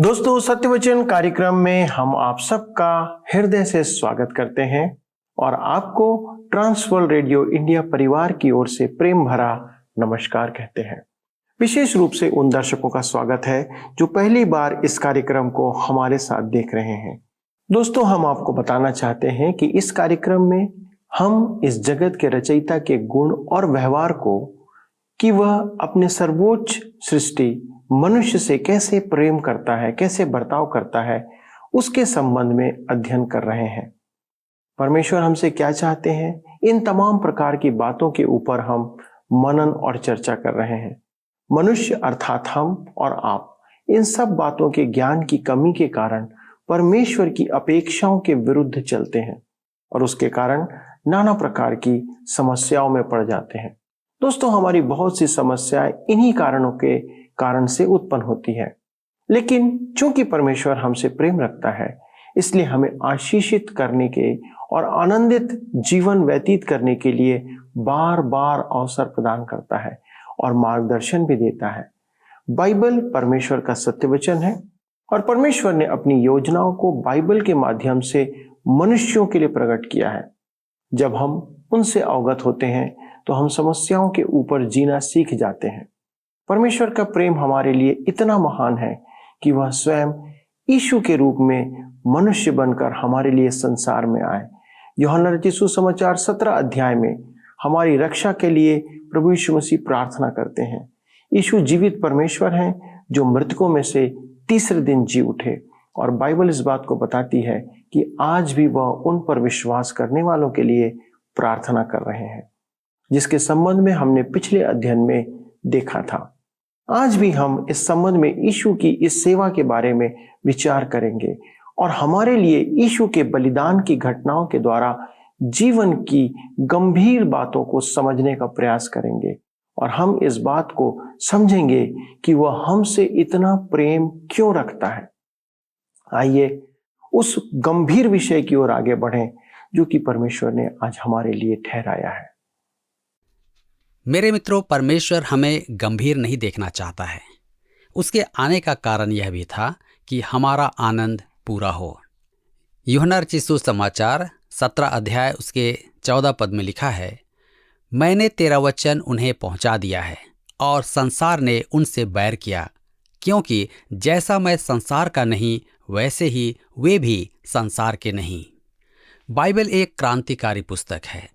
दोस्तों, सत्यवचन कार्यक्रम में हम आप सबका हृदय से स्वागत करते हैं और आपको ट्रांसवर्ल्ड रेडियो इंडिया परिवार की ओर से प्रेम भरा नमस्कार कहते हैं। विशेष रूप से उन दर्शकों का स्वागत है जो पहली बार इस कार्यक्रम को हमारे साथ देख रहे हैं। दोस्तों, हम आपको बताना चाहते हैं कि इस कार्यक्रम में हम इस जगत के रचयिता के गुण और व्यवहार को, कि वह अपने सर्वोच्च सृष्टि मनुष्य से कैसे प्रेम करता है, कैसे बर्ताव करता है, उसके संबंध में अध्ययन कर रहे हैं। परमेश्वर हमसे क्या चाहते हैं, इन तमाम प्रकार की बातों के ऊपर हम मनन और चर्चा कर रहे हैं। मनुष्य अर्थात हम और आप इन सब बातों के ज्ञान की कमी के कारण परमेश्वर की अपेक्षाओं के विरुद्ध चलते हैं और उसके कारण नाना प्रकार की समस्याओं में पड़ जाते हैं। दोस्तों, हमारी बहुत सी समस्याएं इन्हीं कारणों के कारण से उत्पन्न होती है, लेकिन चूंकि परमेश्वर हमसे प्रेम रखता है, इसलिए हमें आशीषित करने के और आनंदित जीवन व्यतीत करने के लिए बार बार अवसर प्रदान करता है और मार्गदर्शन भी देता है। बाइबल परमेश्वर का सत्य वचन है और परमेश्वर ने अपनी योजनाओं को बाइबल के माध्यम से मनुष्यों के लिए प्रकट किया है। जब हम उनसे अवगत होते हैं तो हम समस्याओं के ऊपर जीना सीख जाते हैं। परमेश्वर का प्रेम हमारे लिए इतना महान है कि वह स्वयं यीशु के रूप में मनुष्य बनकर हमारे लिए संसार में आए। यूहन्ना रचित सुसमाचार 17 अध्याय में हमारी रक्षा के लिए प्रभु यीशु मसीह प्रार्थना करते हैं। यीशु जीवित परमेश्वर हैं जो मृतकों में से तीसरे दिन जी उठे, और बाइबल इस बात को बताती है कि आज भी वह उन पर विश्वास करने वालों के लिए प्रार्थना कर रहे हैं, जिसके संबंध में हमने पिछले अध्ययन में देखा था। आज भी हम इस संबंध में यीशु की इस सेवा के बारे में विचार करेंगे और हमारे लिए यीशु के बलिदान की घटनाओं के द्वारा जीवन की गंभीर बातों को समझने का प्रयास करेंगे और हम इस बात को समझेंगे कि वह हमसे इतना प्रेम क्यों रखता है। आइए उस गंभीर विषय की ओर आगे बढ़ें जो कि परमेश्वर ने आज हमारे लिए ठहराया है। मेरे मित्रों, परमेश्वर हमें गंभीर नहीं देखना चाहता है। उसके आने का कारण यह भी था कि हमारा आनंद पूरा हो। यूहन्ना रचित सुसमाचार 17 अध्याय उसके 14 पद में लिखा है, मैंने तेरा वचन उन्हें पहुंचा दिया है और संसार ने उनसे बैर किया, क्योंकि जैसा मैं संसार का नहीं वैसे ही वे भी संसार के नहीं। बाइबल एक क्रांतिकारी पुस्तक है।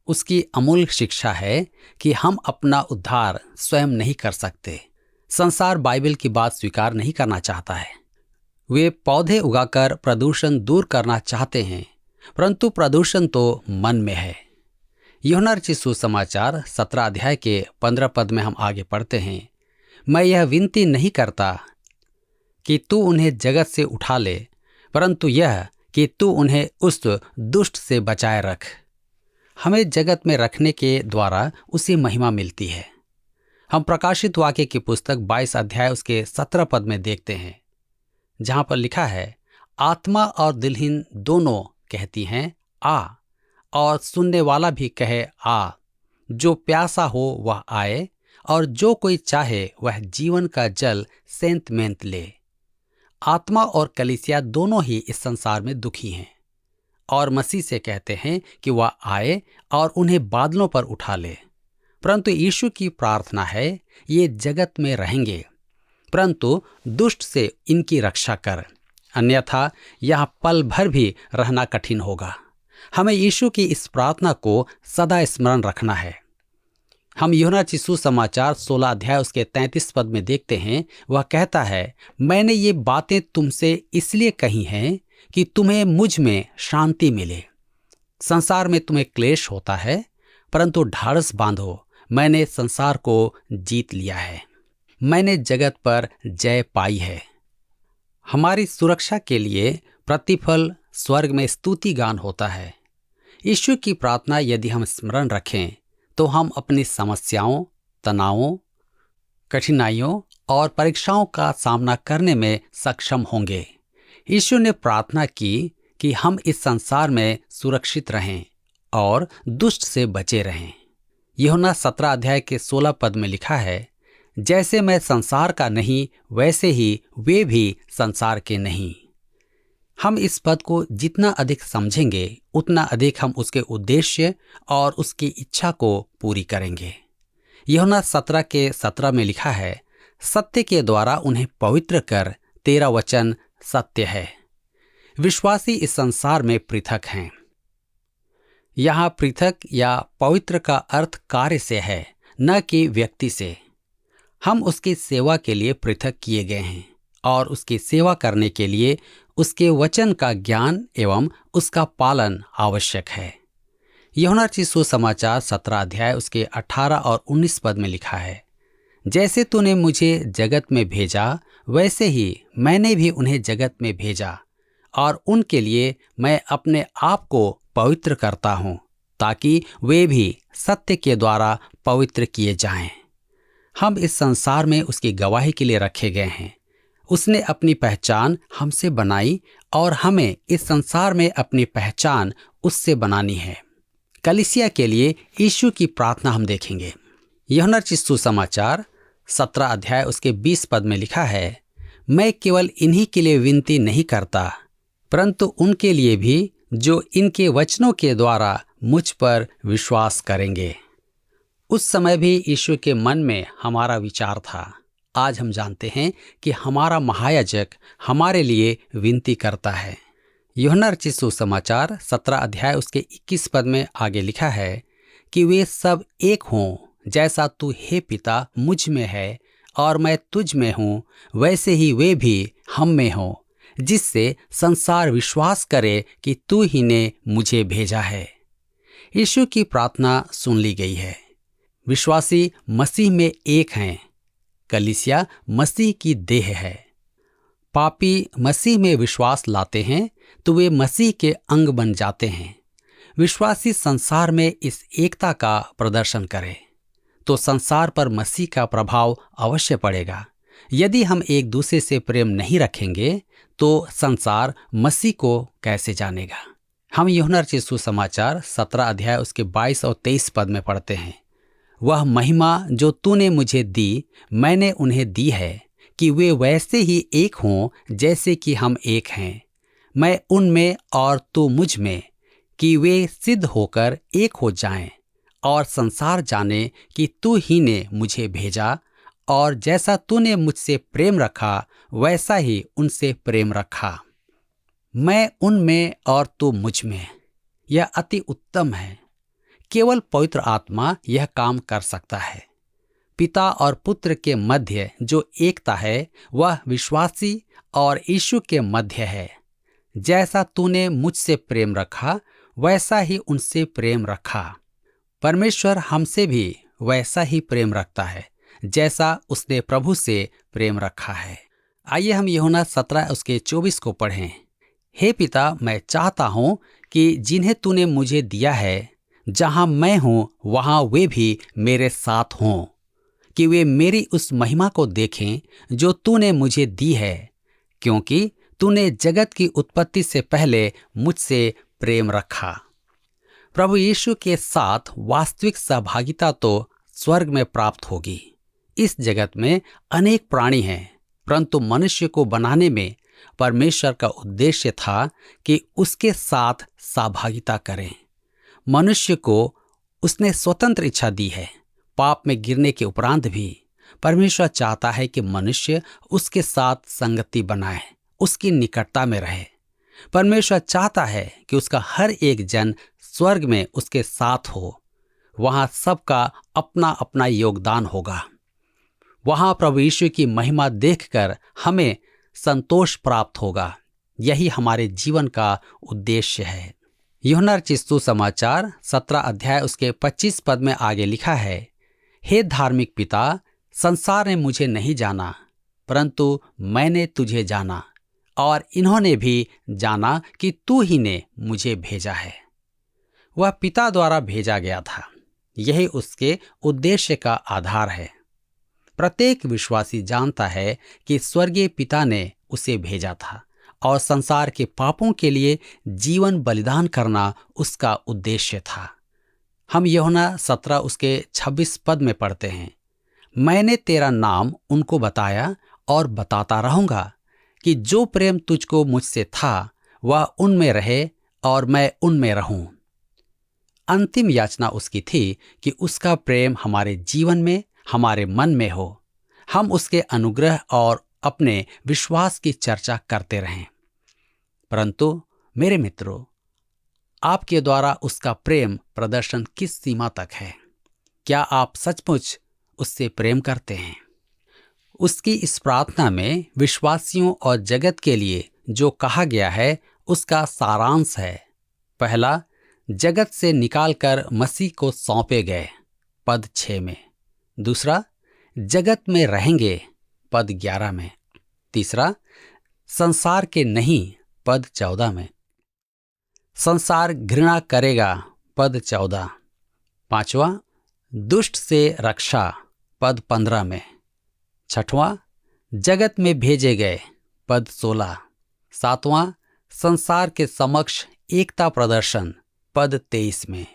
उसकी अमूल्य शिक्षा है कि हम अपना उद्धार स्वयं नहीं कर सकते। संसार बाइबल की बात स्वीकार नहीं करना चाहता है। वे पौधे उगाकर प्रदूषण दूर करना चाहते हैं, परंतु प्रदूषण तो मन में है। यूहन्ना रचित सुसमाचार 17 अध्याय के 15 पद में हम आगे पढ़ते हैं, मैं यह विनती नहीं करता कि तू उन्हें जगत से उठा ले, परंतु यह कि तू उन्हें उस दुष्ट से बचाए रख। हमें जगत में रखने के द्वारा उसी महिमा मिलती है। हम प्रकाशित वाक्य की पुस्तक 22 अध्याय उसके 17 पद में देखते हैं, जहां पर लिखा है, आत्मा और दिलहीन दोनों कहती हैं आ, और सुनने वाला भी कहे आ। जो प्यासा हो वह आए, और जो कोई चाहे वह जीवन का जल सेंत मेंत ले। आत्मा और कलीसिया दोनों ही इस संसार में दुखी हैं और मसीह से कहते हैं कि वह आए और उन्हें बादलों पर उठा ले। परंतु यीशु की प्रार्थना है, ये जगत में रहेंगे, परंतु दुष्ट से इनकी रक्षा कर, अन्यथा यहाँ पल भर भी रहना कठिन होगा। हमें यीशु की इस प्रार्थना को सदा स्मरण रखना है। हम यूहन्ना रचित सुसमाचार 16 अध्याय उसके 33 पद में देखते हैं, वह कहता है, मैंने ये बातें तुमसे इसलिए कही हैं कि तुम्हें मुझ में शांति मिले। संसार में तुम्हें क्लेश होता है, परंतु ढाढ़स बांधो, मैंने संसार को जीत लिया है। मैंने जगत पर जय पाई है। हमारी सुरक्षा के लिए प्रतिफल स्वर्ग में स्तुति गान होता है। यीशु की प्रार्थना यदि हम स्मरण रखें तो हम अपनी समस्याओं, तनावों, कठिनाइयों और परीक्षाओं का सामना करने में सक्षम होंगे। यीशु ने प्रार्थना की कि हम इस संसार में सुरक्षित रहें और दुष्ट से बचे रहें। यूहन्ना 17 अध्याय के 16 पद में लिखा है, जैसे मैं संसार का नहीं वैसे ही वे भी संसार के नहीं। हम इस पद को जितना अधिक समझेंगे उतना अधिक हम उसके उद्देश्य और उसकी इच्छा को पूरी करेंगे। यूहन्ना 17:17 में लिखा है, सत्य के द्वारा उन्हें पवित्र कर, तेरा वचन सत्य है। विश्वासी इस संसार में पृथक हैं। यहाँ पृथक या पवित्र का अर्थ कार्य से है, न कि व्यक्ति से। हम उसकी सेवा के लिए पृथक किए गए हैं और उसकी सेवा करने के लिए उसके वचन का ज्ञान एवं उसका पालन आवश्यक है। यूहन्ना रचित सुसमाचार 17 अध्याय उसके 18 और 19 पद में लिखा है, जैसे तूने मुझे जगत में भेजा वैसे ही मैंने भी उन्हें जगत में भेजा और उनके लिए मैं अपने आप को पवित्र करता हूँ, ताकि वे भी सत्य के द्वारा पवित्र किए जाएं। हम इस संसार में उसकी गवाही के लिए रखे गए हैं। उसने अपनी पहचान हमसे बनाई और हमें इस संसार में अपनी पहचान उससे बनानी है। कलीसिया के लिए यीशु की प्रार्थना हम देखेंगे। यूहन्ना रचित सुसमाचार 17 अध्याय उसके 20 पद में लिखा है, मैं केवल इन्हीं के लिए विनती नहीं करता, परंतु उनके लिए भी जो इनके वचनों के द्वारा मुझ पर विश्वास करेंगे। उस समय भी यीशु के मन में हमारा विचार था। आज हम जानते हैं कि हमारा महायाजक हमारे लिए विनती करता है। यूहन्ना रचित सुसमाचार 17 अध्याय उसके 21 पद में आगे लिखा है कि वे सब एक हों, जैसा तू हे पिता मुझ में है और मैं तुझ में हूँ, वैसे ही वे भी हम में हों, जिससे संसार विश्वास करे कि तू ही ने मुझे भेजा है। यीशु की प्रार्थना सुन ली गई है। विश्वासी मसीह में एक हैं। कलीसिया मसीह की देह है। पापी मसीह में विश्वास लाते हैं तो वे मसीह के अंग बन जाते हैं। विश्वासी संसार में इस एकता का प्रदर्शन करें तो संसार पर मसीह का प्रभाव अवश्य पड़ेगा। यदि हम एक दूसरे से प्रेम नहीं रखेंगे तो संसार मसीह को कैसे जानेगा। हम यूहन्ना रचित सुसमाचार 17 अध्याय उसके 22 और 23 पद में पढ़ते हैं, वह महिमा जो तूने मुझे दी मैंने उन्हें दी है, कि वे वैसे ही एक हों जैसे कि हम एक हैं, मैं उनमें और तू मुझ में, कि वे सिद्ध होकर एक हो जाएं और संसार जाने कि तू ही ने मुझे भेजा, और जैसा तूने मुझसे प्रेम रखा वैसा ही उनसे प्रेम रखा। मैं उनमें और तू मुझ में। यह अति उत्तम है। केवल पवित्र आत्मा यह काम कर सकता है। पिता और पुत्र के मध्य जो एकता है वह विश्वासी और यीशु के मध्य है। जैसा तूने मुझसे प्रेम रखा वैसा ही उनसे प्रेम रखा। परमेश्वर हमसे भी वैसा ही प्रेम रखता है जैसा उसने प्रभु से प्रेम रखा है। आइए हम यूहन्ना 17 उसके 24 को पढ़ें। हे पिता, मैं चाहता हूँ कि जिन्हें तूने मुझे दिया है, जहाँ मैं हूँ वहाँ वे भी मेरे साथ हों, कि वे मेरी उस महिमा को देखें जो तूने मुझे दी है, क्योंकि तूने जगत की उत्पत्ति से पहले मुझसे प्रेम रखा। प्रभु यीशु के साथ वास्तविक सहभागिता तो स्वर्ग में प्राप्त होगी। इस जगत में अनेक प्राणी हैं, परंतु मनुष्य को बनाने में परमेश्वर का उद्देश्य था कि उसके साथ सहभागिता करें। मनुष्य को उसने स्वतंत्र इच्छा दी है। पाप में गिरने के उपरांत भी परमेश्वर चाहता है कि मनुष्य उसके साथ संगति बनाए, उसकी निकटता में रहे। परमेश्वर चाहता है कि उसका हर एक जन स्वर्ग में उसके साथ हो। वहाँ सबका अपना अपना योगदान होगा। वहाँ प्रभु यीशु की महिमा देखकर हमें संतोष प्राप्त होगा। यही हमारे जीवन का उद्देश्य है। यूहन्ना रचित सुसमाचार 17 अध्याय उसके 25 पद में आगे लिखा है, हे धार्मिक पिता, संसार ने मुझे नहीं जाना, परंतु मैंने तुझे जाना, और इन्होंने भी जाना कि तू ही ने मुझे भेजा है। वह पिता द्वारा भेजा गया था। यही उसके उद्देश्य का आधार है। प्रत्येक विश्वासी जानता है कि स्वर्गीय पिता ने उसे भेजा था और संसार के पापों के लिए जीवन बलिदान करना उसका उद्देश्य था। हम यूहन्ना 17 उसके 26 पद में पढ़ते हैं, मैंने तेरा नाम उनको बताया और बताता रहूंगा कि जो प्रेम तुझको मुझसे था वह उनमें रहे और मैं उनमें रहूं। अंतिम याचना उसकी थी कि उसका प्रेम हमारे जीवन में, हमारे मन में हो। हम उसके अनुग्रह और अपने विश्वास की चर्चा करते रहें। परंतु मेरे मित्रों, आपके द्वारा उसका प्रेम प्रदर्शन किस सीमा तक है? क्या आप सचमुच उससे प्रेम करते हैं? उसकी इस प्रार्थना में विश्वासियों और जगत के लिए जो कहा गया है उसका सारांश है। पहला, जगत से निकालकर मसीह को सौंपे गए, पद 6 में। दूसरा, जगत में रहेंगे, पद 11 में। तीसरा, संसार के नहीं, पद 14 में। संसार घृणा करेगा, पद 14। पांचवा, दुष्ट से रक्षा, पद 15 में। छठवां, जगत में भेजे गए, पद 16। सातवां, संसार के समक्ष एकता प्रदर्शन, पद 23 में।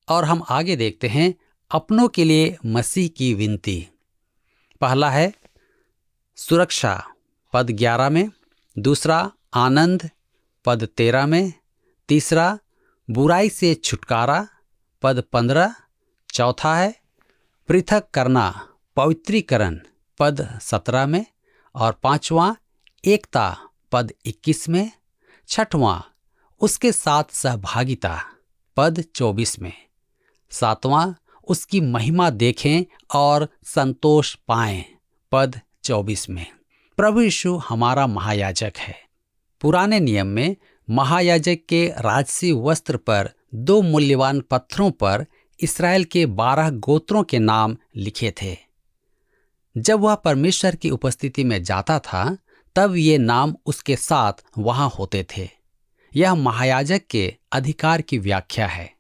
और हम आगे देखते हैं अपनों के लिए मसीह की विनती। पहला है सुरक्षा, पद 11 में। दूसरा, आनंद, पद 13 में। तीसरा, बुराई से छुटकारा, पद 15। चौथा है पृथक करना, पवित्रीकरण, पद 17 में। और पांचवां, एकता, पद 21 में। छठवां, उसके साथ सहभागिता, पद 24 में। सातवां, उसकी महिमा देखें और संतोष पाएं, पद 24 में। प्रभु यीशु हमारा महायाजक है। पुराने नियम में महायाजक के राजसी वस्त्र पर 2 मूल्यवान पत्थरों पर इस्राएल के 12 गोत्रों के नाम लिखे थे। जब वह परमेश्वर की उपस्थिति में जाता था तब ये नाम उसके साथ वहां होते थे। यह महायाजक के अधिकार की व्याख्या है।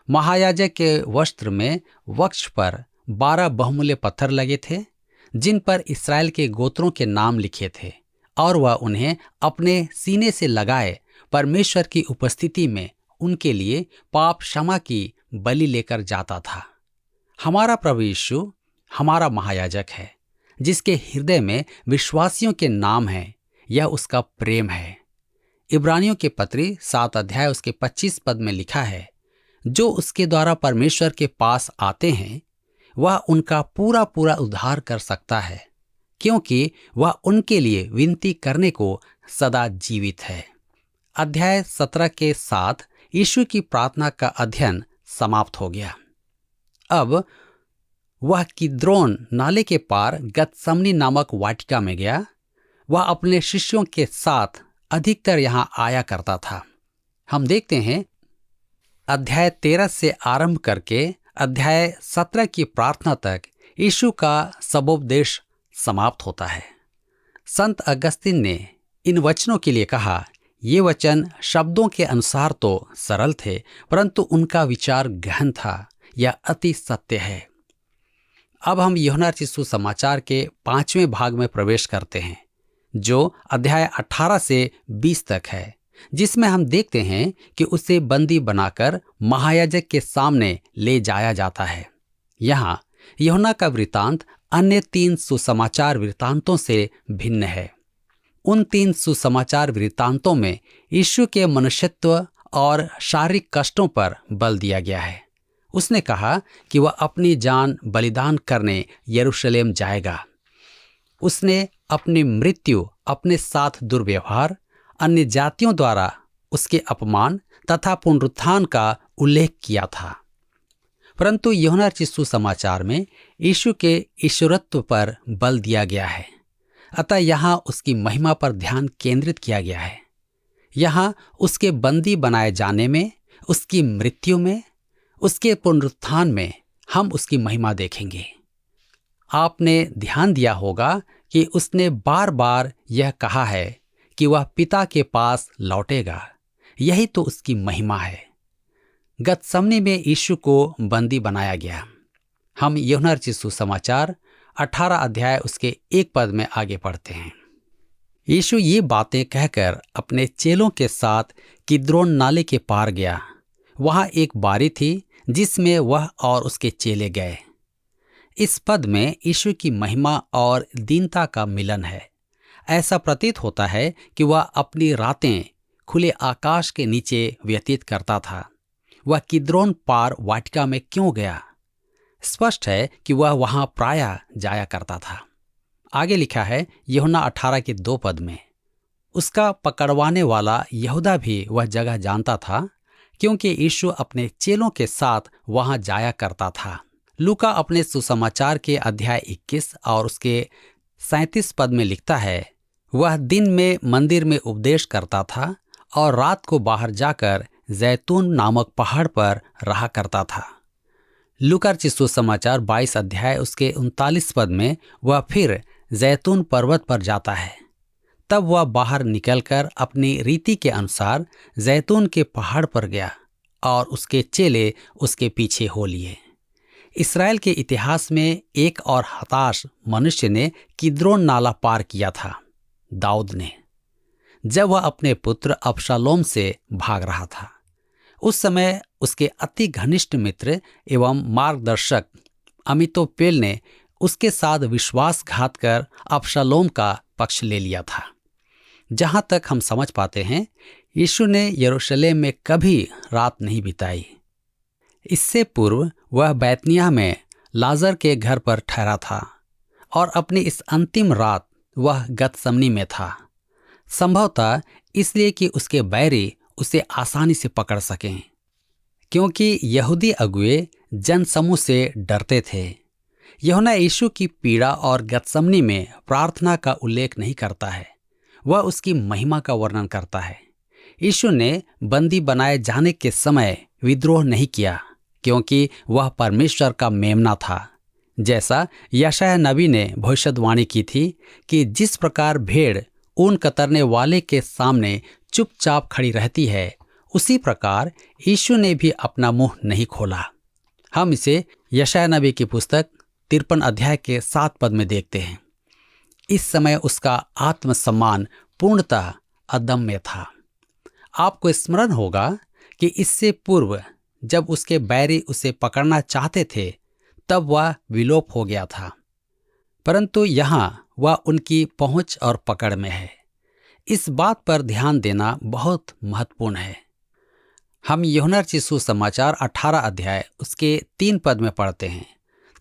महायाजक के वस्त्र में वक्ष पर 12 बहुमूल्य पत्थर लगे थे जिन पर इस्राएल के गोत्रों के नाम लिखे थे और वह उन्हें अपने सीने से लगाए परमेश्वर की उपस्थिति में उनके लिए पाप क्षमा की बलि लेकर जाता था। हमारा प्रभु यीशु हमारा महायाजक है जिसके हृदय में विश्वासियों के नाम है। यह उसका प्रेम है। इब्रानियों के पत्री 7 अध्याय उसके 25 पद में लिखा है, जो उसके द्वारा परमेश्वर के पास आते हैं वह उनका पूरा पूरा उद्धार कर सकता है, क्योंकि वह उनके लिए विनती करने को सदा जीवित है। अध्याय 17 के साथ यीशु की प्रार्थना का अध्ययन समाप्त हो गया। अब वह किद्रोन नाले के पार गतसमनी नामक वाटिका में गया। वह अपने शिष्यों के साथ अधिकतर यहां आया करता था। हम देखते हैं अध्याय 13 से आरंभ करके अध्याय 17 की प्रार्थना तक यीशु का सबोपदेश समाप्त होता है। संत अगस्तीन ने इन वचनों के लिए कहा, ये वचन शब्दों के अनुसार तो सरल थे परंतु उनका विचार गहन था। यह अति सत्य है। अब हम यूहन्ना रचित सुसमाचार के 5वें भाग में प्रवेश करते हैं जो अध्याय 18 से 20 तक है, जिसमें हम देखते हैं कि उसे बंदी बनाकर महायाजक के सामने ले जाया जाता है। यहाँ यूहन्ना का वृतांत अन्य 3 सुसमाचार वृतांतों से भिन्न है। उन 3 सुसमाचार वृतांतों में यीशु के मनुष्यत्व और शारीरिक कष्टों पर बल दिया गया है। उसने कहा कि वह अपनी जान बलिदान करने यरूशलेम जाएगा। उसने अपनी मृत्यु, अपने साथ दुर्व्यवहार, अन्य जातियों द्वारा उसके अपमान तथा पुनरुत्थान का उल्लेख किया था। परंतु यूहन्ना रचित सुसमाचार में यीशु के ईश्वरत्व पर बल दिया गया है। अतः यहाँ उसकी महिमा पर ध्यान केंद्रित किया गया है। यहाँ उसके बंदी बनाए जाने में, उसकी मृत्यु में, उसके पुनरुत्थान में हम उसकी महिमा देखेंगे। आपने ध्यान दिया होगा कि उसने बार बार यह कहा है कि वह पिता के पास लौटेगा। यही तो उसकी महिमा है। गतसमनी में यीशु को बंदी बनाया गया। हम यूहन्ना रचित सुसमाचार 18 अध्याय उसके 1 पद में आगे पढ़ते हैं। यीशु ये बातें कहकर अपने चेलों के साथ किद्रोन नाले के पार गया। वहां एक बारी थी जिसमें वह और उसके चेले गए। इस पद में यीशु की महिमा और दीनता का मिलन है। ऐसा प्रतीत होता है कि वह अपनी रातें खुले आकाश के नीचे व्यतीत करता था। वह किद्रोन पार वाटिका में क्यों गया? स्पष्ट है कि वह वहां प्रायः जाया करता था। आगे लिखा है यूहन्ना 18 के 2 पद में, उसका पकड़वाने वाला यहूदा भी वह जगह जानता था, क्योंकि यीशु अपने चेलों के साथ वहां जाया करता था। लूका अपने सुसमाचार के अध्याय 21 और उसके 37 पद में लिखता है, वह दिन में मंदिर में उपदेश करता था और रात को बाहर जाकर जैतून नामक पहाड़ पर रहा करता था। लूका सुसमाचार 22 अध्याय उसके 39 पद में वह फिर जैतून पर्वत पर जाता है। तब वह बाहर निकलकर अपनी रीति के अनुसार जैतून के पहाड़ पर गया और उसके चेले उसके पीछे हो लिए। इस्राएल के इतिहास में एक और हताश मनुष्य ने किद्रोन नाला पार किया था, दाऊद ने, जब वह अपने पुत्र अबशालोम से भाग रहा था। उस समय उसके अति घनिष्ठ मित्र एवं मार्गदर्शक अमीतोपेल ने उसके साथ विश्वासघात कर अबशालोम का पक्ष ले लिया था। जहां तक हम समझ पाते हैं, यीशु ने यरूशलेम में कभी रात नहीं बिताई। इससे पूर्व वह बैतनिय्याह में लाजर के घर पर ठहरा था और अपनी इस अंतिम रात वह गतसमनी में था, संभवतः इसलिए कि उसके बैरी उसे आसानी से पकड़ सकें, क्योंकि यहूदी अगुए जनसमूह से डरते थे। यूहन्ना यीशु की पीड़ा और गतसमनी में प्रार्थना का उल्लेख नहीं करता है, वह उसकी महिमा का वर्णन करता है। यीशु ने बंदी बनाए जाने के समय विद्रोह नहीं किया, क्योंकि वह परमेश्वर का मेमना था। जैसा यशायाह नबी ने भविष्यवाणी की थी कि जिस प्रकार भेड़ ऊन कतरने वाले के सामने चुपचाप खड़ी रहती है, उसी प्रकार यीशु ने भी अपना मुंह नहीं खोला। हम इसे यशायाह नबी की पुस्तक 53 अध्याय के 7 पद में देखते हैं। इस समय उसका आत्मसम्मान पूर्णतः अदम्य था। आपको स्मरण होगा कि इससे पूर्व जब उसके बैरी उसे पकड़ना चाहते थे, तब वह विलोप हो गया था, परंतु यहाँ वह उनकी पहुंच और पकड़ में है। इस बात पर ध्यान देना बहुत महत्वपूर्ण है। हम यूहन्ना सुसमाचार 18 अध्याय उसके 3 पद में पढ़ते हैं,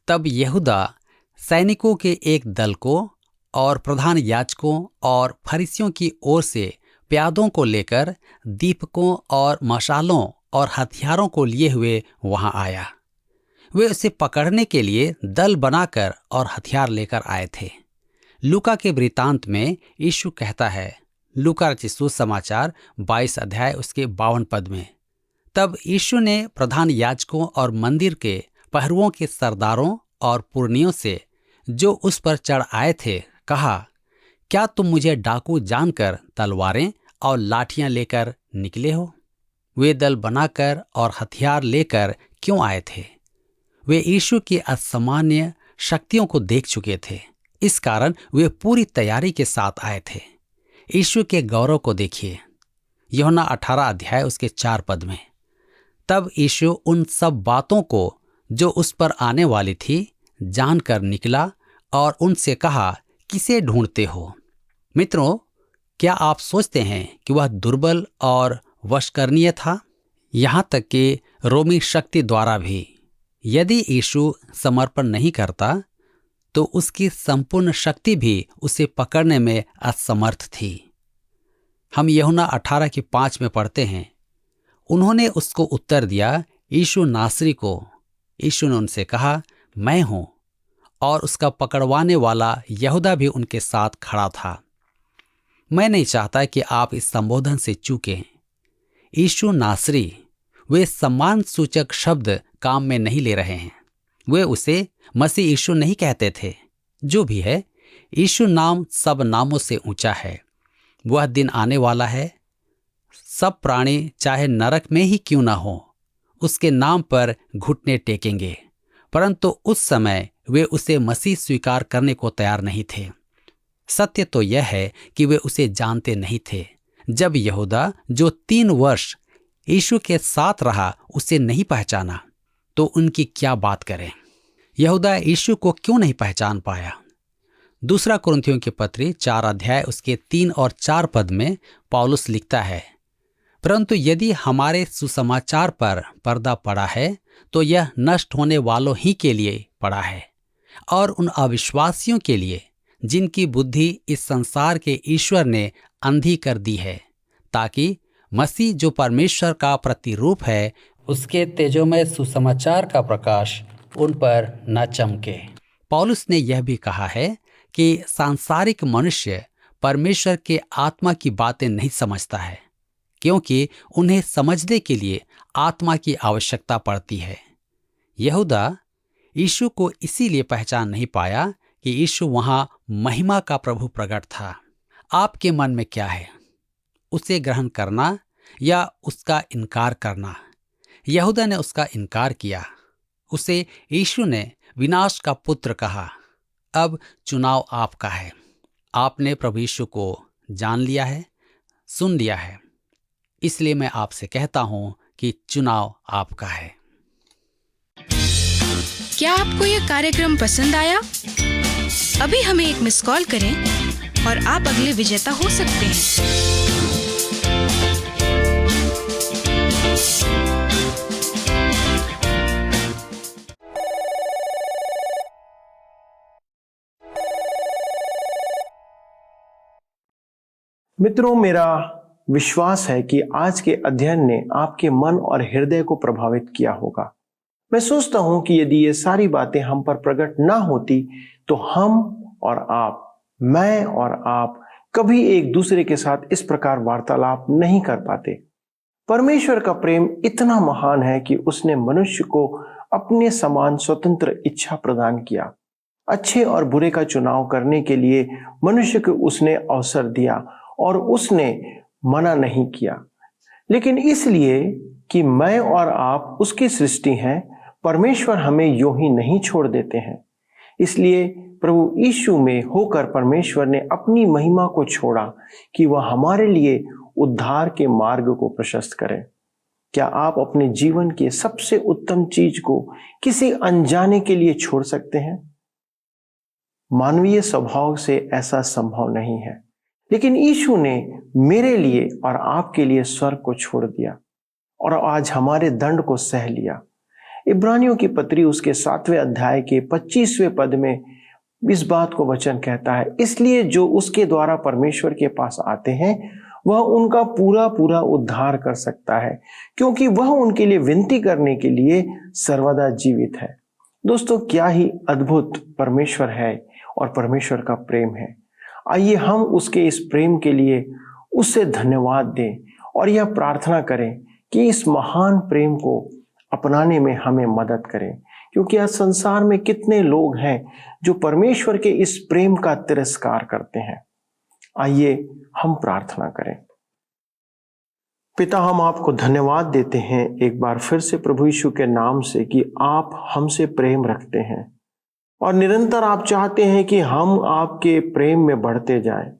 तब यहूदा सैनिकों के एक दल को और प्रधान याजकों और फरीसियों की ओर से प्यादों को लेकर दीपकों और मशालों और हथियारों को लिए हुए वहां आया। वे उसे पकड़ने के लिए दल बनाकर और हथियार लेकर आए थे। लूका के वृतांत में यीशु कहता है, लूका सुसमाचार 22 अध्याय उसके 52 पद में, तब यीशु ने प्रधान याजकों और मंदिर के पहरुओं के सरदारों और पुरनियों से जो उस पर चढ़ आए थे कहा, क्या तुम मुझे डाकू जानकर तलवारें और लाठियां लेकर निकले हो? वे दल बनाकर और हथियार लेकर क्यों आए थे? वे यीशु की असामान्य शक्तियों को देख चुके थे, इस कारण वे पूरी तैयारी के साथ आए थे। यीशु के गौरव को देखिए, यूहन्ना 18 अध्याय उसके 4 पद में। तब यीशु उन सब बातों को जो उस पर आने वाली थी जानकर निकला और उनसे कहा, किसे ढूंढते हो? मित्रों, क्या आप सोचते हैं कि वह दुर्बल और वशकरणीय था? यहाँ तक कि रोमी शक्ति द्वारा भी यदि यीशु समर्पण नहीं करता तो उसकी संपूर्ण शक्ति भी उसे पकड़ने में असमर्थ थी। हम यूहन्ना 18 के 5 में पढ़ते हैं, उन्होंने उसको उत्तर दिया, यीशु नासरी को। यीशु ने उनसे कहा, मैं हूं। और उसका पकड़वाने वाला यहूदा भी उनके साथ खड़ा था। मैं नहीं चाहता कि आप इस संबोधन से चूकें। यीशु नासरी, वे सम्मान सूचक शब्द काम में नहीं ले रहे हैं। वे उसे मसीह यीशु नहीं कहते थे। जो भी है, यीशु नाम सब नामों से ऊंचा है। वह दिन आने वाला है, सब प्राणी चाहे नरक में ही क्यों ना हो, उसके नाम पर घुटने टेकेंगे, परंतु उस समय वे उसे मसीह स्वीकार करने को तैयार नहीं थे। सत्य तो यह है कि वे उसे जानते नहीं थे। जब यहूदा, जो 3 वर्ष यीशु के साथ रहा, उसे नहीं पहचाना, तो उनकी क्या बात करें। यहूदा यीशु को क्यों नहीं पहचान पाया? दूसरा कुरिन्थियों की पत्री 4 अध्याय उसके 3 और 4 पद में पौलुस लिखता है, परंतु यदि हमारे सुसमाचार पर पर्दा पड़ा है तो यह नष्ट होने वालों ही के लिए पड़ा है और उन अविश्वासियों के लिए जिनकी बुद्धि इस संसार के ईश्वर ने अंधी कर दी है, ताकि मसीह जो परमेश्वर का प्रतिरूप है उसके तेजोमय सुसमाचार का प्रकाश उन पर न चमके। पौलुस ने यह भी कहा है कि सांसारिक मनुष्य परमेश्वर के आत्मा की बातें नहीं समझता है, क्योंकि उन्हें समझने के लिए आत्मा की आवश्यकता पड़ती है। यहूदा यीशु को इसीलिए पहचान नहीं पाया कि यीशु वहां महिमा का प्रभु प्रकट था। आपके मन में क्या है? उसे ग्रहण करना या उसका इनकार करना? यहूदा ने उसका इनकार किया। उसे यीशु ने विनाश का पुत्र कहा। अब चुनाव आपका है। आपने प्रभु यीशु को जान लिया है, सुन लिया है, इसलिए मैं आपसे कहता हूं कि चुनाव आपका है। क्या आपको यह कार्यक्रम पसंद आया? अभी हमें एक मिस कॉल करें और आप अगले विजेता हो सकते हैं। मित्रों, मेरा विश्वास है कि आज के अध्ययन ने आपके मन और हृदय को प्रभावित किया होगा। मैं सोचता हूं कि यदि ये सारी बातें हम पर प्रकट ना होती तो हम और आप, मैं और आप कभी एक दूसरे के साथ इस प्रकार वार्तालाप नहीं कर पाते। परमेश्वर का प्रेम इतना महान है कि उसने मनुष्य को अपने समान स्वतंत्र इच्छा प्रदान किया। अच्छे और बुरे का चुनाव करने के लिए मनुष्य को उसने अवसर दिया और उसने मना नहीं किया। लेकिन इसलिए कि मैं और आप उसकी सृष्टि हैं, परमेश्वर हमें यूं ही नहीं छोड़ देते हैं। इसलिए प्रभु यीशु में होकर परमेश्वर ने अपनी महिमा को छोड़ा कि वह हमारे लिए उद्धार के मार्ग को प्रशस्त करे। क्या आप अपने जीवन की सबसे उत्तम चीज को किसी अनजाने के लिए छोड़ सकते हैं? मानवीय स्वभाव से ऐसा संभव नहीं है, लेकिन यीशु ने मेरे लिए और आपके लिए स्वर्ग को छोड़ दिया और आज हमारे दंड को सह लिया। इब्रानियों की पत्री उसके 7वें अध्याय के 25वें पद में इस बात को वचन कहता है, इसलिए जो उसके द्वारा परमेश्वर के पास आते हैं वह उनका पूरा पूरा उद्धार कर सकता है, क्योंकि वह उनके लिए विनती करने के लिए सर्वदा जीवित है। दोस्तों, क्या ही अद्भुत परमेश्वर है और परमेश्वर का प्रेम है। आइए हम उसके इस प्रेम के लिए उससे धन्यवाद दें और यह प्रार्थना करें कि इस महान प्रेम को अपनाने में हमें मदद करें, क्योंकि आज संसार में कितने लोग हैं जो परमेश्वर के इस प्रेम का तिरस्कार करते हैं। आइए हम प्रार्थना करें। पिता, हम आपको धन्यवाद देते हैं एक बार फिर से प्रभु यीशु के नाम से कि आप हमसे प्रेम रखते हैं और निरंतर आप चाहते हैं कि हम आपके प्रेम में बढ़ते जाएं।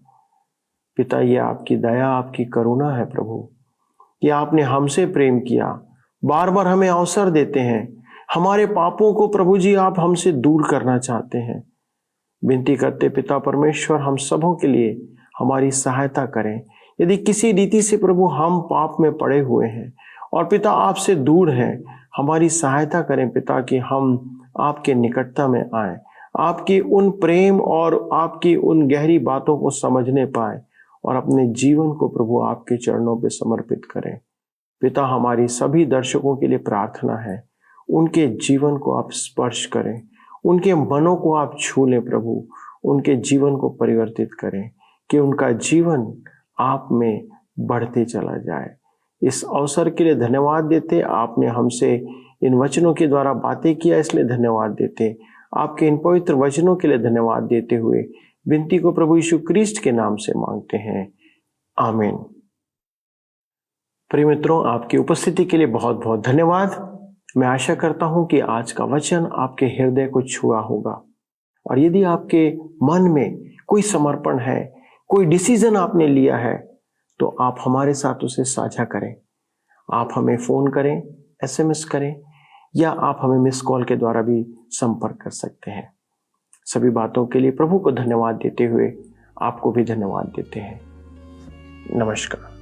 पिता, ये आपकी दया, आपकी करुणा है प्रभु, कि आपने हमसे प्रेम किया, बार बार हमें अवसर देते हैं। हमारे पापों को प्रभु जी आप हमसे दूर करना चाहते हैं। विनती करते पिता परमेश्वर, हम सबों के लिए हमारी सहायता करें। यदि किसी रीति से प्रभु हम पाप में पड़े हुए हैं और पिता आपसे दूर हैं, हमारी सहायता करें पिता कि हम आपके निकटता में आए, आपकी उन प्रेम और आपकी उन गहरी बातों को समझने पाए और अपने जीवन को प्रभु आपके चरणों पे समर्पित करें। पिता, हमारी सभी दर्शकों के लिए प्रार्थना है, उनके जीवन को आप स्पर्श करें, उनके मनों को आप छू लें प्रभु, उनके जीवन को परिवर्तित करें कि उनका जीवन आप में बढ़ते चला जाए। इस अवसर के लिए धन्यवाद देते, आपने हमसे इन वचनों के द्वारा बातें किया, इसलिए धन्यवाद देते। आपके इन पवित्र वचनों के लिए धन्यवाद देते हुए विनती को प्रभु यीशु क्रिस्ट के नाम से मांगते हैं, आमीन। प्रिय मित्रों, आपकी उपस्थिति के लिए बहुत बहुत धन्यवाद। मैं आशा करता हूं कि आज का वचन आपके हृदय को छुआ होगा और यदि आपके मन में कोई समर्पण है, कोई डिसीजन आपने लिया है, तो आप हमारे साथ उसे साझा करें। आप हमें फोन करें, SMS करें या आप हमें मिस कॉल के द्वारा भी संपर्क कर सकते हैं। सभी बातों के लिए प्रभु को धन्यवाद देते हुए आपको भी धन्यवाद देते हैं। नमस्कार।